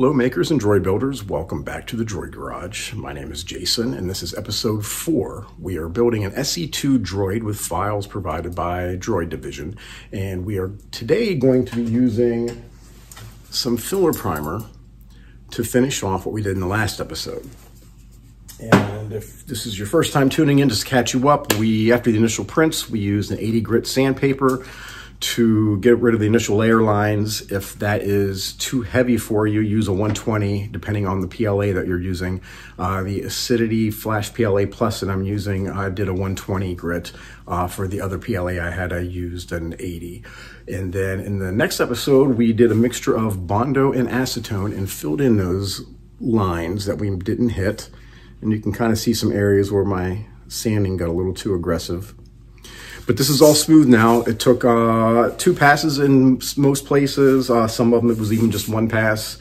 Hello makers and droid builders, welcome back to the Droid Garage. My name is Jason and this is episode 4. We are building an SE-2 droid with files provided by Droid Division, and we are today going to be using some filler primer to finish off what we did in the last episode. And if this is your first time tuning in, just to catch you up, after the initial prints, we used an 80 grit sandpaper to get rid of the initial layer lines. If that is too heavy for you, use a 120, depending on the PLA that you're using. The Acidity Flash PLA Plus that I'm using, I did a 120 grit. For the other PLA I had, I used an 80. And then in the next episode, we did a mixture of Bondo and acetone and filled in those lines that we didn't hit. And you can kind of see some areas where my sanding got a little too aggressive. But this is all smooth now. It took 2 passes in most places. Some of them it was even just 1 pass.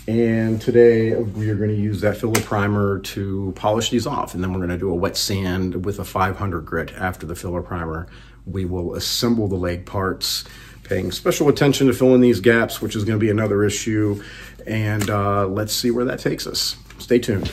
And today we are going to use that filler primer to polish these off. And then we're going to do a wet sand with a 500 grit after the filler primer. We will assemble the leg parts, paying special attention to filling these gaps, which is going to be another issue. And let's see where that takes us. Stay tuned.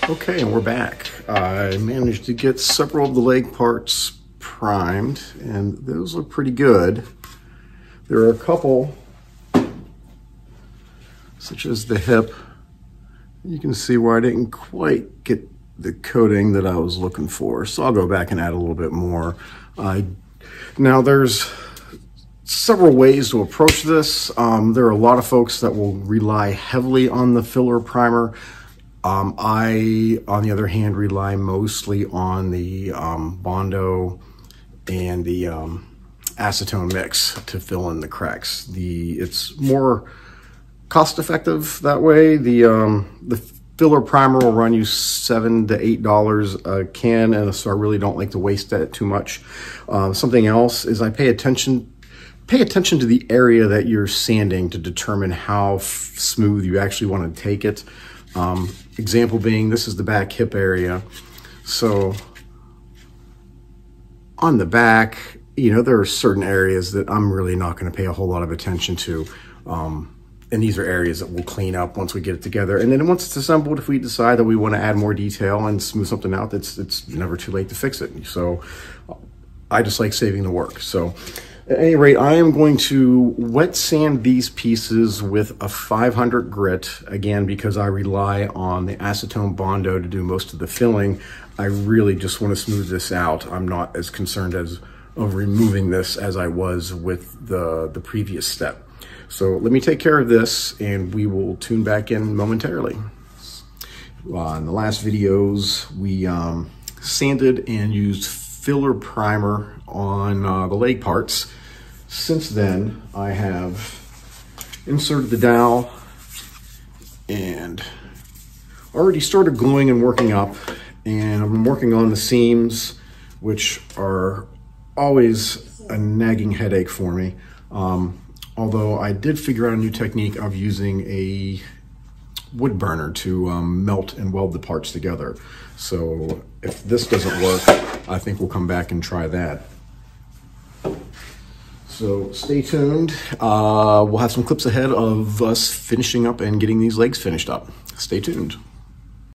Okay, and we're back. I managed to get several of the leg parts primed, and those look pretty good. There are a couple, such as the hip. You can see where I didn't quite get the coating that I was looking for, so I'll go back and add a little bit more. Now, there's several ways to approach this. There are a lot of folks that will rely heavily on the filler primer. I, on the other hand, rely mostly on the Bondo and the acetone mix to fill in the cracks. It's more cost-effective that way. The filler primer will run you $7 to $8 a can, and so I really don't like to waste that too much. Something else is I pay attention to the area that you're sanding to determine how smooth you actually want to take it. Example being, this is the back hip area. So on the back, there are certain areas that I'm really not going to pay a whole lot of attention to. And these are areas that we'll clean up once we get it together. And then once it's assembled, if we decide that we want to add more detail and smooth something out, it's never too late to fix it. So I just like saving the work. So at any rate, I am going to wet sand these pieces with a 500 grit, again, because I rely on the acetone Bondo to do most of the filling. I really just want to smooth this out. I'm not as concerned of removing this as I was with the previous step. So let me take care of this and we will tune back in momentarily. In the last videos, we sanded and used filler primer on the leg parts. Since then, I have inserted the dowel and already started gluing and working up, and I'm working on the seams, which are always a nagging headache for me. Although I did figure out a new technique of using a wood burner to melt and weld the parts together. So if this doesn't work, I think we'll come back and try that. So stay tuned. We'll have some clips ahead of us finishing up and getting these legs finished up. Stay tuned.